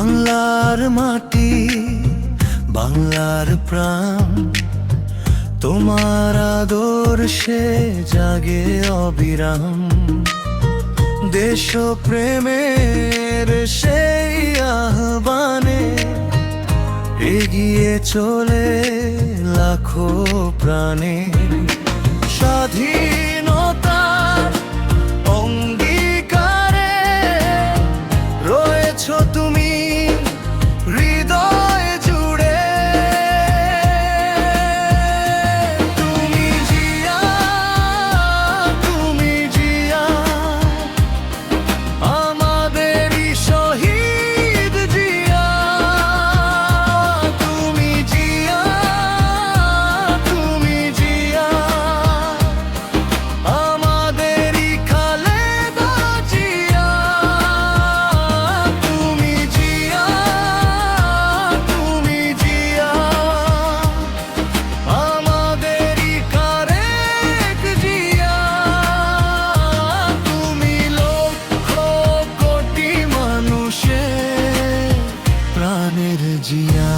বাংলার মাটি, বাংলার প্রাণ, তোমার আদর্শে জাগে অবিরাম। দেশপ্রেমের সেই আহ্বানে এগিয়ে চলে লাখো প্রাণে। স্বাধীনতার অঙ্গীকারে রয়েছো তুমি হৃদয় জুড়ে। তুমি জিয়া, তুমি জিয়া, আমাদেরই শহীদ জিয়া। তুমি জিয়া, তুমি জিয়া, আমাদেরই খালেদা জিয়া। তুমি জিয়া, তুমি জিয়া, আমাদেরই তারেক জিয়া। তুমি লক্ষ কোটি মানুষের প্রাণের জিয়া।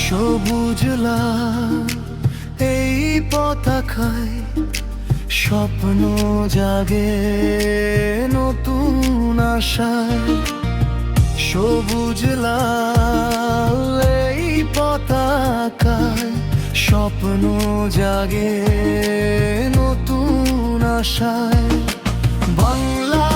সবুজ লাল এই পতাকায় স্বপ্ন জাগে নতুন আশায়। সবুজ লাল এই পতাকায় স্বপ্ন জাগে নতুন আশায়। বাংলা